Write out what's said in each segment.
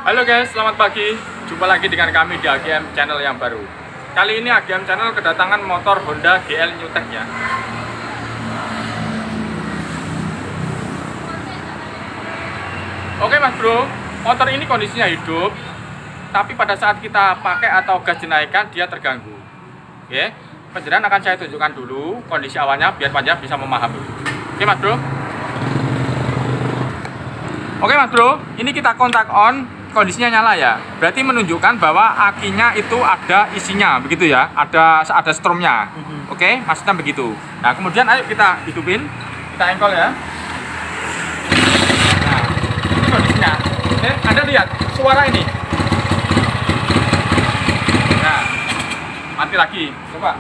Halo guys, selamat pagi. Jumpa lagi dengan kami di AGM Channel yang baru. Kali ini AGM Channel kedatangan motor Honda GL Newtek ya. Oke mas bro, motor ini kondisinya hidup, tapi pada saat kita pakai atau gas dinaikkan dia terganggu. Oke, penjelasan akan saya tunjukkan dulu kondisi awalnya biar panjang bisa memahami. Oke mas bro. Oke mas bro, ini kita kontak on, kondisinya nyala ya. Berarti menunjukkan bahwa akinya itu ada isinya, begitu ya. Ada stromnya. Oke, maksudnya begitu. Nah kemudian ayo kita hidupin, kita engkol ya. Nah ini kondisinya. Anda lihat suara ini. Nah mati lagi, coba.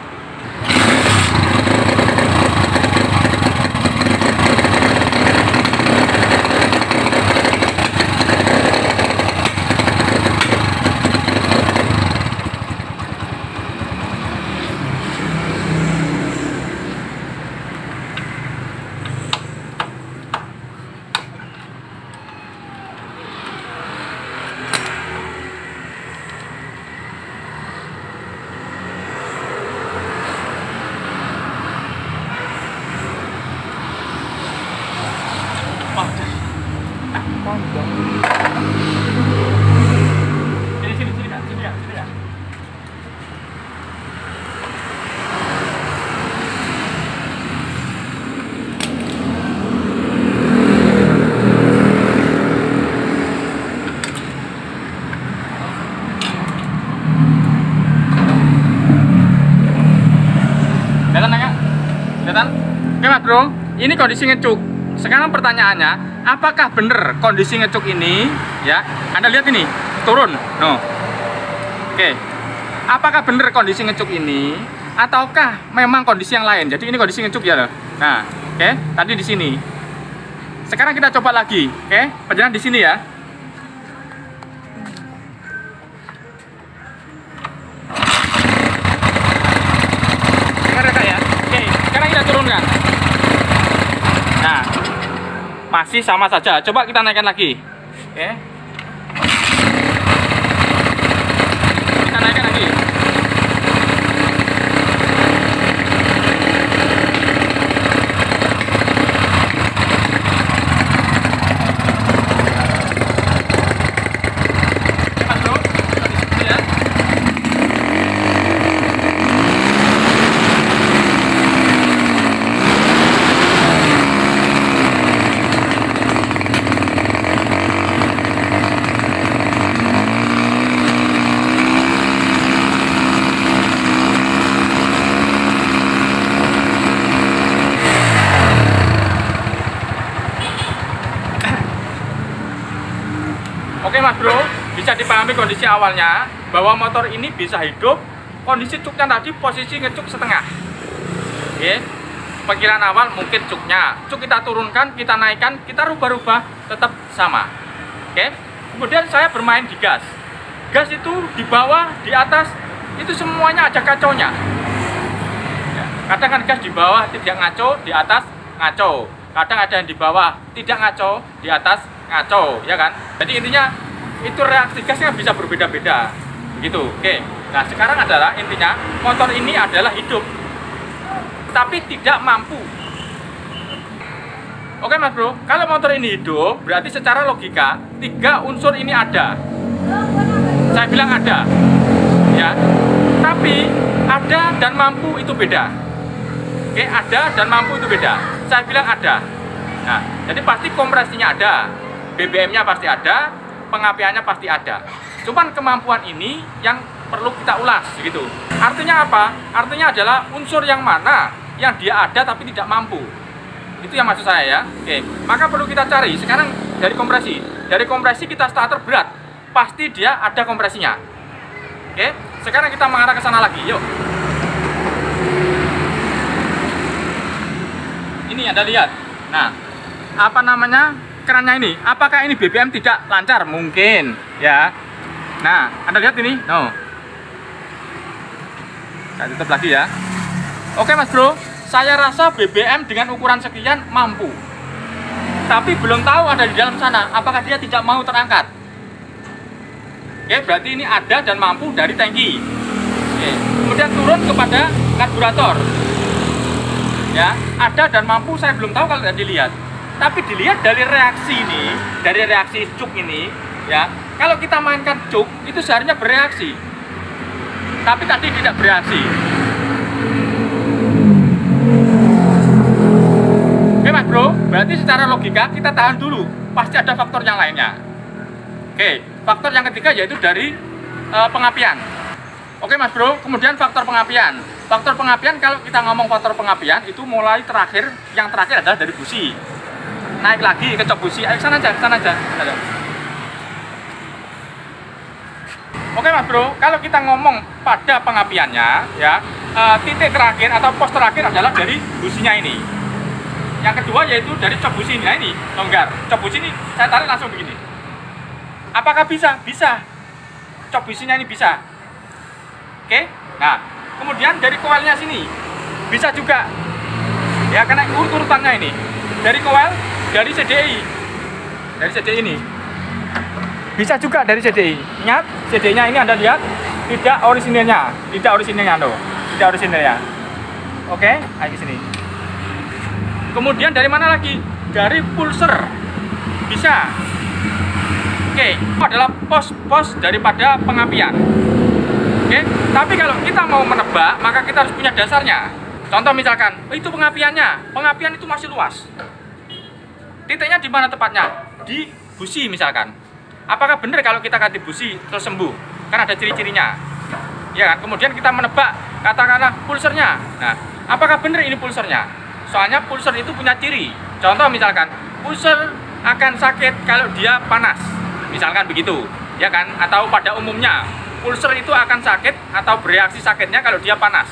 Sini ya. Kelihatan? Oke mas bro, ini kondisi ngecuk. Sekarang pertanyaannya, apakah benar kondisi ngecuk ini ya? Anda lihat ini, turun. No. Oke. Apakah benar kondisi ngecuk ini ataukah memang kondisi yang lain? Jadi ini kondisi ngecuk ya loh. Nah, oke, tadi di sini. Sekarang kita coba lagi, oke? Perjalanan di sini ya. Turunkan. Nah, masih sama saja. Coba kita naikkan lagi. Oke. Kita naikkan lagi. Oke mas bro, bisa dipahami kondisi awalnya bahwa motor ini bisa hidup. Kondisi cuknya tadi posisi ngecuk setengah. Oke, perkiraan awal mungkin cuknya. Cuk kita turunkan, kita naikkan, kita rubah-rubah tetap sama. Oke, kemudian saya bermain di gas. Gas itu di bawah, di atas, itu semuanya ada kacaunya. Kadang kan gas di bawah tidak ngaco, di atas ngaco. Kadang ada yang di bawah tidak ngaco, di atas ngaco, ya kan? Jadi intinya itu reaksi gasnya bisa berbeda-beda, begitu. Oke. Nah sekarang adalah intinya motor ini adalah hidup, tapi tidak mampu. Oke mas bro, kalau motor ini hidup, berarti secara logika tiga unsur ini ada. Saya bilang ada, ya. Tapi ada dan mampu itu beda. Oke, ada dan mampu itu beda. Saya bilang ada. Nah, jadi pasti kompresinya ada, BBM-nya pasti ada, pengapiannya pasti ada. Cuman kemampuan ini yang perlu kita ulas, gitu. Artinya apa? Artinya adalah unsur yang mana yang dia ada tapi tidak mampu. Itu yang maksud saya ya. Oke, maka perlu kita cari. Sekarang dari kompresi. Dari kompresi kita starter berat, pasti dia ada kompresinya. Oke, sekarang kita mengarah ke sana lagi. Yuk. Ini Anda lihat. Nah, apa namanya kerannya ini? Apakah ini BBM tidak lancar? Mungkin ya. Nah, Anda lihat ini. No. Saya tutup lagi ya. Oke mas bro, saya rasa BBM dengan ukuran sekian mampu. Tapi belum tahu ada di dalam sana apakah dia tidak mau terangkat. Oke, berarti ini ada dan mampu dari tangki. Oke, kemudian turun kepada karburator. Ya, ada dan mampu saya belum tahu kalau tidak dilihat. Tapi dilihat dari reaksi ini, dari reaksi cuk ini, ya. Kalau kita mainkan cuk, itu seharusnya bereaksi. Tapi tadi tidak bereaksi. Oke Mas Bro, berarti secara logika kita tahan dulu. Pasti ada faktor yang lainnya. Oke, faktor yang ketiga yaitu dari pengapian. Oke Mas Bro, kemudian faktor pengapian. Faktor pengapian, kalau kita ngomong faktor pengapian itu mulai terakhir, yang terakhir adalah dari busi. Naik lagi ke cok busi. Ayo sana aja, sana aja. Oke Mas Bro, kalau kita ngomong pada pengapiannya, ya titik terakhir atau pos terakhir adalah dari businya ini. Yang kedua yaitu dari cok busi ini. Nah ini longgar. Cok busi ini saya tarik langsung begini. Apakah bisa? Bisa. Cok businya ini bisa. Oke. Nah, kemudian dari koilnya sini bisa juga. Ya karena urutannya ini. Dari koil, dari CDI. Dari CDI ini. Bisa juga dari CDI. Ingat, CDI-nya ini Anda lihat tidak orisinilnya, tidak orisinilnya loh. Tidak orisinilnya. Oke, ayo ke sini. Kemudian dari mana lagi? Dari pulser. Bisa. Oke, itu adalah pos-pos daripada pengapian. Oke, tapi kalau kita mau menebak, maka kita harus punya dasarnya. Contoh misalkan, itu pengapiannya. Pengapian itu masih luas. Titiknya di mana tepatnya? Di busi misalkan. Apakah benar kalau kita ganti busi terus sembuh? Kan ada ciri-cirinya. Ya kan? Kemudian kita menebak, katakanlah pulsernya. Nah, apakah benar ini pulsernya? Soalnya pulser itu punya ciri. Contoh misalkan, pulser akan sakit kalau dia panas. Misalkan begitu, ya kan? Atau pada umumnya, pulser itu akan sakit atau bereaksi sakitnya kalau dia panas.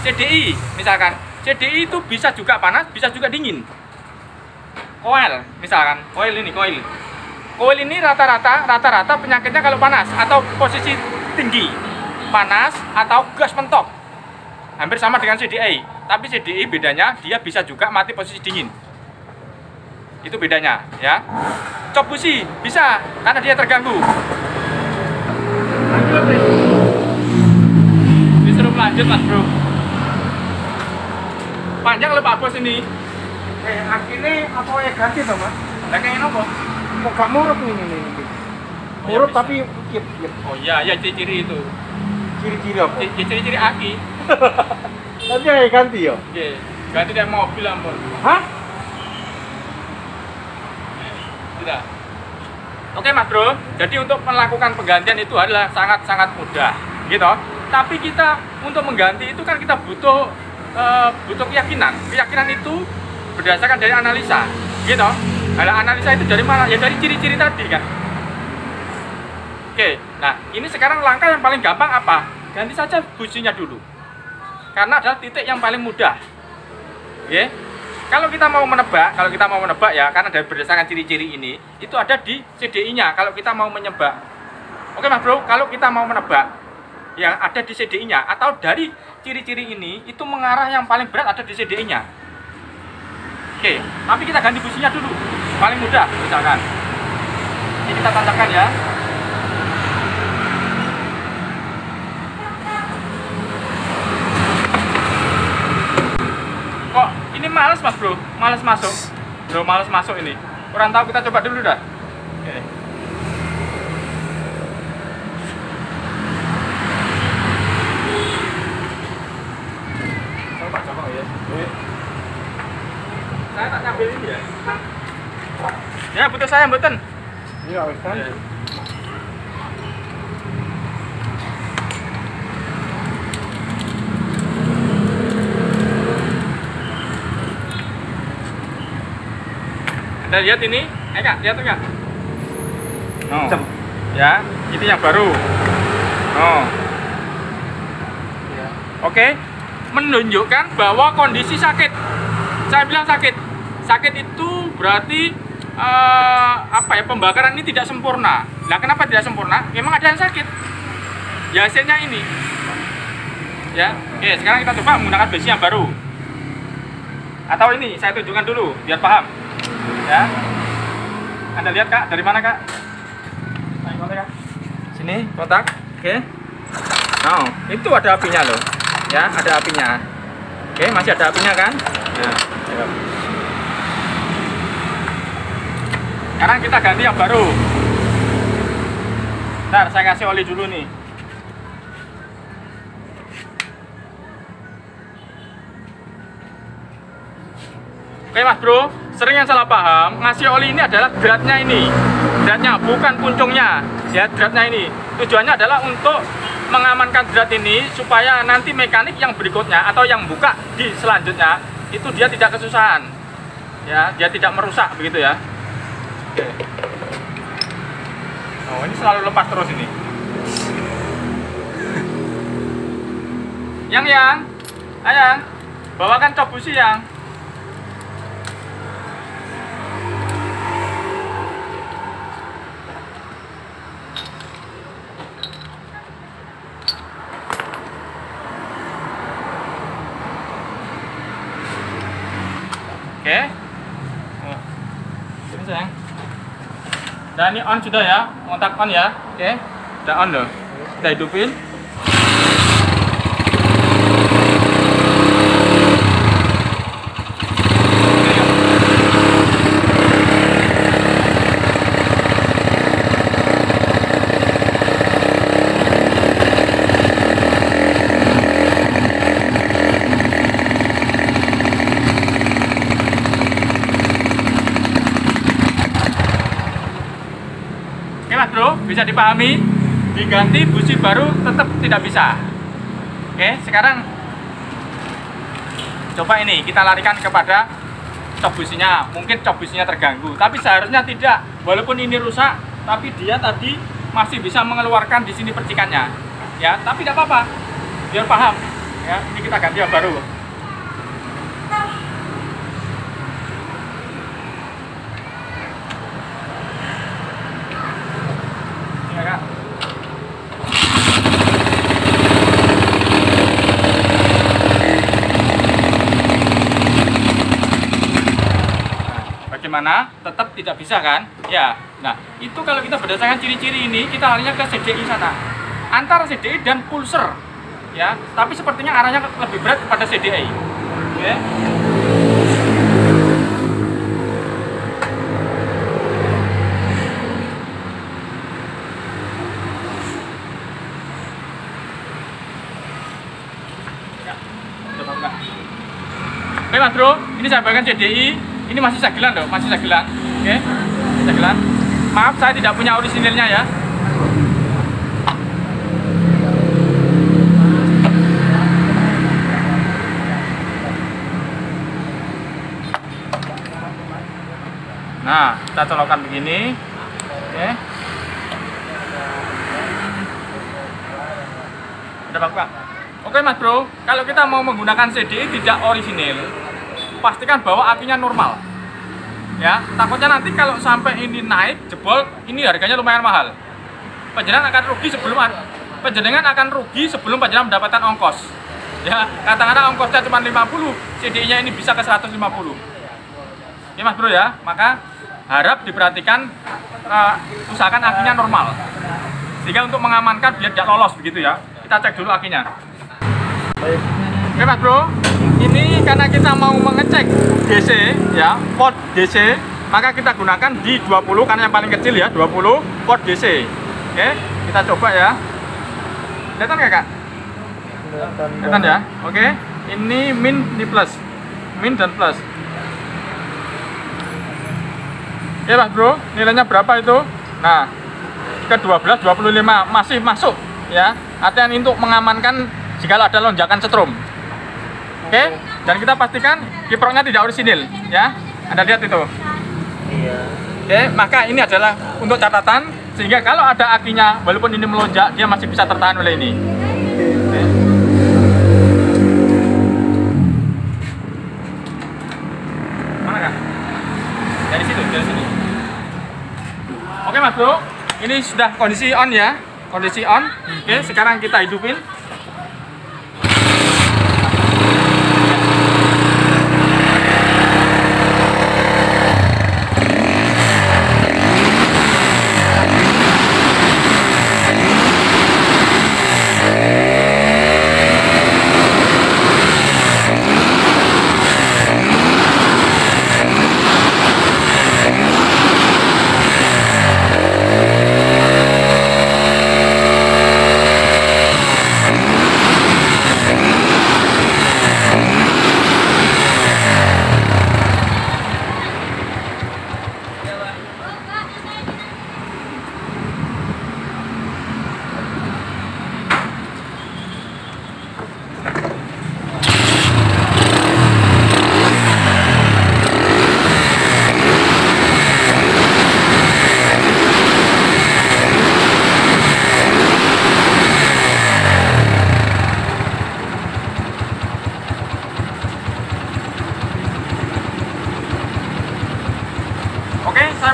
CDI misalkan, CDI itu bisa juga panas, bisa juga dingin. Koil misalkan, koil ini rata-rata penyakitnya kalau panas atau posisi tinggi, panas atau gas mentok. Hampir sama dengan CDI, tapi CDI bedanya dia bisa juga mati posisi dingin. Itu bedanya, ya. Cok busi bisa karena dia terganggu. Disuruh lanjut Mas Bro. Panjang lho Pak Bos ini. Akhirnya apa ya ganti toh Mas? Lah kayak apa? Kok gak murut ini. Murut bisa. tapi kip. Oh iya, ya ciri-ciri itu. Ciri-ciri apa? Ciri-ciri aki. Nanti kayak ganti ya? Oke, ganti dari mobil ampun. Hah? Tidak. Oke Mas Bro, jadi untuk melakukan penggantian itu adalah sangat-sangat mudah, gitu. Tapi kita untuk mengganti itu kan kita butuh keyakinan. Keyakinan itu berdasarkan dari analisa, gitu. Kalau analisa itu dari mana? Ya dari ciri-ciri tadi kan. Oke, nah ini sekarang langkah yang paling gampang apa? Ganti saja businya dulu. Karena adalah titik yang paling mudah. Oke. Kalau kita mau menebak ya, karena dari berdasarkan ciri-ciri ini, itu ada di CDI-nya kalau kita mau menyebak. Oke Mas Bro, kalau kita mau menebak, yang ada di CDI-nya, atau dari ciri-ciri ini, itu mengarah yang paling berat ada di CDI-nya. Oke, tapi kita ganti businya dulu. Paling mudah, misalkan. Ini kita tancapkan ya. Kok ini males Mas Bro, males masuk. Bro, males masuk ini. Kurang tahu, kita coba dulu dah. Oke. Coba ya. Saya tak ngambil ini ya. Ya, butuh saya mboten. Iya, wis kan. Anda lihat ini, Kak, lihat enggak? No. Cem. Ya, ini yang baru. Oh. Ya. Oke, menunjukkan bahwa kondisi sakit. Saya bilang sakit. Sakit itu berarti pembakaran ini tidak sempurna. Nah, kenapa tidak sempurna? Memang ada yang sakit. Ya hasilnya ini. Ya, oke. Sekarang kita coba menggunakan besi yang baru. Atau ini saya tunjukkan dulu biar paham. Ya. Anda lihat Kak, dari mana Kak? Kak. ini kontak. Oke. Nah, itu ada apinya loh. Ya, ada apinya. Oke, masih ada apinya kan? Nah, ya. Sekarang kita ganti yang baru. Ntar saya kasih oli dulu nih. Oke Mas Bro, sering yang salah paham, ngasih oli ini adalah dratnya ini. Dratnya, bukan puncungnya. Ya, dratnya ini. Tujuannya adalah untuk mengamankan drat ini supaya nanti mekanik yang berikutnya atau yang buka di selanjutnya itu dia tidak kesusahan. Ya, dia tidak merusak begitu ya. Oke. Oh, ini selalu lepas terus ini. Yang, ayang, bawakan cop busi yang. Oke. Oh. Ini sayang. Dan ini on sudah ya, kontak on ya. Oke. Udah on loh. Kita hidupin. Mas Bro, bisa dipahami, diganti busi baru tetap tidak bisa. Oke, sekarang coba ini kita larikan kepada cop businya. Mungkin cop businya terganggu, tapi seharusnya tidak. Walaupun ini rusak, tapi dia tadi masih bisa mengeluarkan di sini percikannya. Ya, tapi tidak apa-apa, biar paham. Ya, ini kita ganti yang baru. Bagaimana? Tetap tidak bisa kan? Ya. Nah, itu kalau kita berdasarkan ciri-ciri ini, kita larinya ke CDI sana. Antara CDI dan pulser. Ya, tapi sepertinya arahnya lebih berat kepada CDI. Oke. Oke Mas Bro, ini saya bagikan CDI. Ini masih sagelan loh, masih sagelan. Oke, sagelan. Maaf, saya tidak punya orisinilnya ya. Nah, kita colokkan begini. Oke. Udah Pak. Oke Mas Bro, kalau kita mau menggunakan CDI tidak orisinil, pastikan bahwa apinya normal. Ya, takutnya nanti kalau sampai ini naik jebol, ini harganya lumayan mahal. Panjenengan akan rugi sebelum panjenengan mendapatkan ongkos. Ya, katakanlah ongkosnya cuma 50, CDI-nya ini bisa ke 150. Ya Mas Bro ya, maka harap diperhatikan, usahakan akinya normal. Sehingga untuk mengamankan biar tidak lolos begitu ya. Kita cek dulu akinya. Oke Mas Bro, ini karena kita mau mengecek DC ya, port DC, maka kita gunakan di 20 karena yang paling kecil ya, 20 port DC. Oke, kita coba ya. Kelihatan nggak Kak? Kelihatan ya. Oke, ini min, ini plus, min dan plus. Oke Mas Bro, nilainya berapa itu? Nah, ke 12, 25 masih masuk ya. Artinya untuk mengamankan jika ada lonjakan setrum. Oke, dan kita pastikan kiproknya tidak orisinil ya. Anda lihat itu. Iya. Oke, maka ini adalah untuk catatan sehingga kalau ada akinya walaupun ini melonjak dia masih bisa tertahan oleh ini. Oke. Mana Kak? Dari situ, dari sini. Oke Mas Bro, ini sudah kondisi on ya. Kondisi on. Oke, sekarang kita hidupin.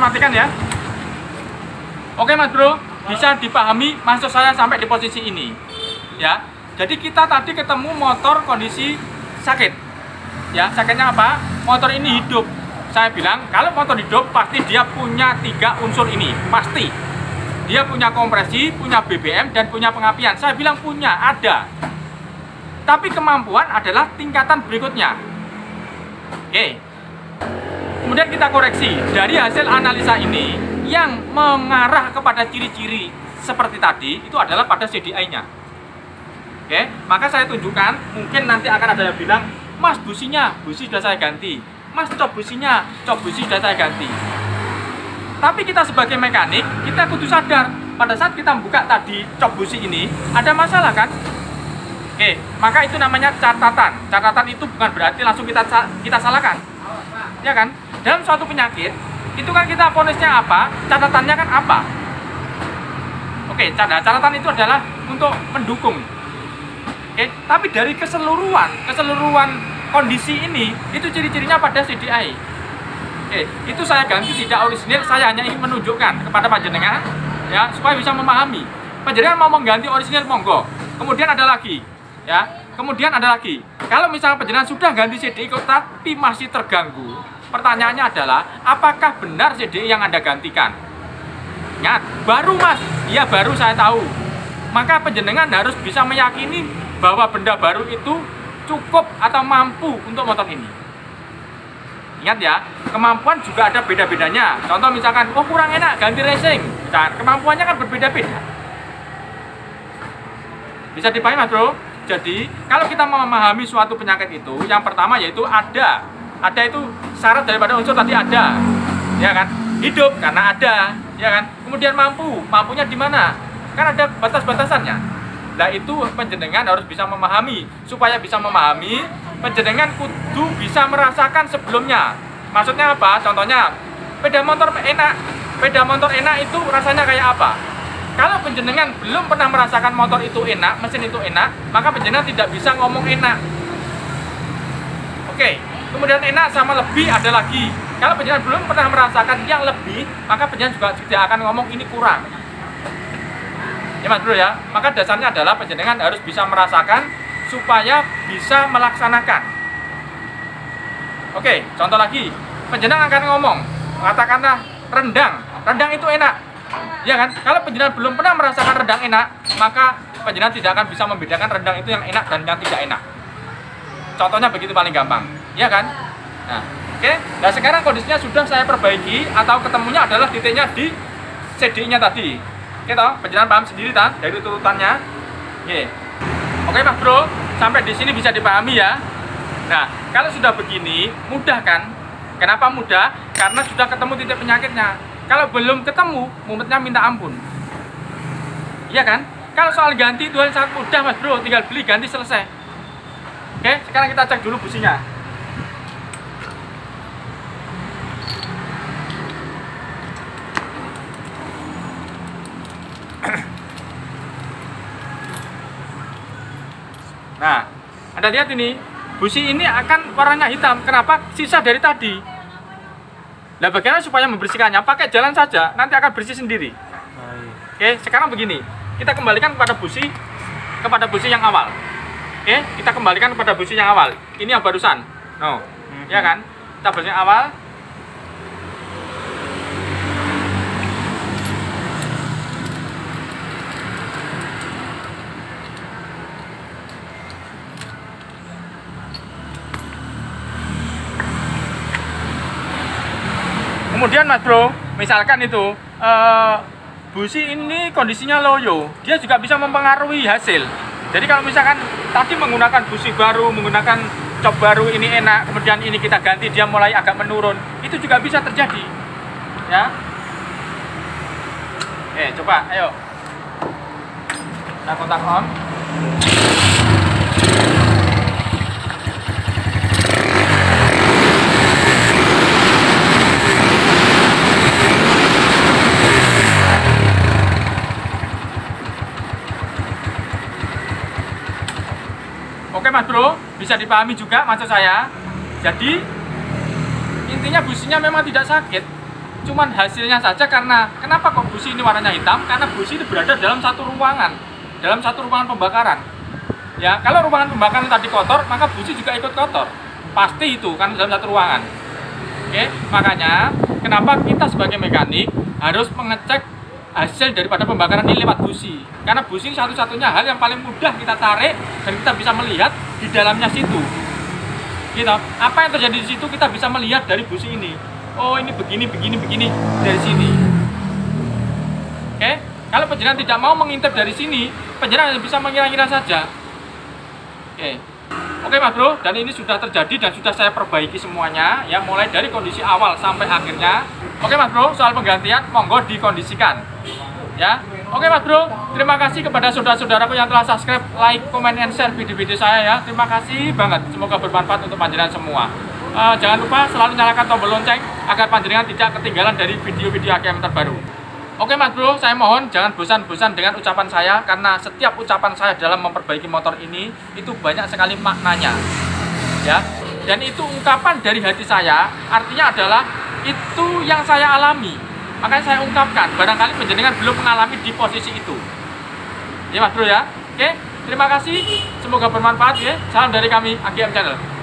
matikan ya. Oke Mas Bro, bisa dipahami maksud saya sampai di posisi ini ya. Jadi kita tadi ketemu motor kondisi sakit ya. Sakitnya apa? Motor ini hidup. Saya bilang kalau motor hidup pasti dia punya 3 unsur ini, pasti dia punya kompresi, punya BBM, dan punya pengapian. Saya bilang punya, ada. Tapi kemampuan adalah tingkatan berikutnya. Oke. Kemudian kita koreksi dari hasil analisa ini yang mengarah kepada ciri-ciri seperti tadi itu adalah pada CDI-nya. Oke, maka saya tunjukkan. Mungkin nanti akan ada yang bilang, Mas businya, busi sudah saya ganti. Mas cok businya, cok busi sudah saya ganti. Tapi kita sebagai mekanik, kita kudu sadar pada saat kita buka tadi cok busi ini ada masalah kan? Oke, maka itu namanya catatan. Catatan itu bukan berarti langsung kita salahkan, ya kan? Dalam suatu penyakit itu kan kita vonisnya apa, catatannya kan apa? Oke, catatan itu adalah untuk mendukung. Oke, tapi dari keseluruhan kondisi ini itu ciri-cirinya pada CDI. Oke, itu saya ganti tidak orisinil, saya hanya ingin menunjukkan kepada panjenengan ya supaya bisa memahami. Panjenengan mau mengganti orisinil monggo. Kemudian ada lagi ya. Kemudian ada lagi. Kalau misalnya panjenengan sudah ganti CDI tapi masih terganggu, pertanyaannya adalah apakah benar CDI yang Anda gantikan? Ingat, baru Mas. Iya, baru saya tahu. Maka panjenengan harus bisa meyakini bahwa benda baru itu cukup atau mampu untuk motor ini. Ingat ya, kemampuan juga ada beda-bedanya. Contoh misalkan, oh kurang enak, ganti racing. Nah, kemampuannya kan berbeda-beda. Bisa dipahami Mas Bro? Jadi, kalau kita memahami suatu penyakit itu, yang pertama yaitu ada itu syarat daripada unsur tadi ada, ya kan? Hidup karena ada, ya kan? Kemudian mampunya di mana? Kan ada batas-batasannya. Nah itu panjenengan harus bisa memahami. Supaya bisa memahami, panjenengan kudu bisa merasakan sebelumnya. Maksudnya apa? Contohnya, sepeda motor enak itu rasanya kayak apa? Kalau panjenengan belum pernah merasakan motor itu enak, mesin itu enak, maka panjenengan tidak bisa ngomong enak. Oke, kemudian enak sama lebih ada lagi. Kalau panjenengan belum pernah merasakan yang lebih, maka panjenengan juga tidak akan ngomong ini kurang. Ya Mas Bro ya, maka dasarnya adalah panjenengan harus bisa merasakan supaya bisa melaksanakan. Oke, contoh lagi, panjenengan akan ngomong, katakanlah rendang itu enak. Ya kan? Kalau panjenengan belum pernah merasakan rendang enak, maka panjenengan tidak akan bisa membedakan rendang itu yang enak dan yang tidak enak. Contohnya begitu paling gampang, ya kan? Nah, oke. Nah sekarang kondisinya sudah saya perbaiki atau ketemunya adalah titiknya di CDI-nya tadi. Oke toh, panjenengan paham sendiri kan dari turutannya. Oke Mas Bro, sampai di sini bisa dipahami ya. Nah, kalau sudah begini, mudah kan? Kenapa mudah? Karena sudah ketemu titik penyakitnya. Kalau belum ketemu, mumetnya minta ampun. Iya kan? Kalau soal ganti itu sangat mudah Mas Bro, tinggal beli ganti selesai. Oke, sekarang kita cek dulu businya. Nah, Anda lihat ini, busi ini akan warnanya hitam. Kenapa? Sisa dari tadi. Nah, bagaimana supaya membersihkannya? Pakai jalan saja, nanti akan bersih sendiri. Oke, sekarang begini, kita kembalikan kepada busi yang awal. Oke, kita kembalikan kepada busi yang awal. Ini yang barusan. No, ya kan? Kita busi yang awal. Kemudian Mas Bro, misalkan itu busi ini kondisinya loyo, dia juga bisa mempengaruhi hasil. Jadi kalau misalkan tadi menggunakan busi baru, menggunakan cok baru ini enak, kemudian ini kita ganti dia mulai agak menurun, itu juga bisa terjadi. Ya. Coba, ayo. Kita kontak on. Oke Mas Bro, bisa dipahami juga maksud saya. Jadi intinya businya memang tidak sakit, cuman hasilnya saja. Karena kenapa kok busi ini warnanya hitam? Karena busi ini berada dalam satu ruangan pembakaran. Ya, kalau ruangan pembakaran tadi kotor, maka busi juga ikut kotor. Pasti itu kan dalam satu ruangan. Oke, makanya kenapa kita sebagai mekanik harus mengecek hasil daripada pembakaran ini lewat busi. Karena busi ini satu-satunya hal yang paling mudah kita tarik dan kita bisa melihat di dalamnya situ. Gitu. Apa yang terjadi di situ kita bisa melihat dari busi ini. Oh, ini begini dari sini. Oke, kalau penjenengan tidak mau mengintip dari sini, penjenengan hanya bisa mengira-ngira saja. Oke Mas Bro, dan ini sudah terjadi dan sudah saya perbaiki semuanya ya, mulai dari kondisi awal sampai akhirnya. Oke Mas Bro, soal penggantian monggo dikondisikan ya. Oke Mas Bro, terima kasih kepada saudara-saudaraku yang telah subscribe, like, comment, and share video-video saya ya. Terima kasih banget, semoga bermanfaat untuk panjenengan semua. Jangan lupa selalu nyalakan tombol lonceng agar panjenengan tidak ketinggalan dari video-video AKM terbaru. Oke Mas Bro, saya mohon jangan bosan-bosan dengan ucapan saya, karena setiap ucapan saya dalam memperbaiki motor ini itu banyak sekali maknanya ya. Dan itu ungkapan dari hati saya, artinya adalah itu yang saya alami, makanya saya ungkapkan. Barangkali penjenengan belum mengalami di posisi itu ya Mas Bro ya. Oke, terima kasih, semoga bermanfaat ya. Salam dari kami AKM Channel.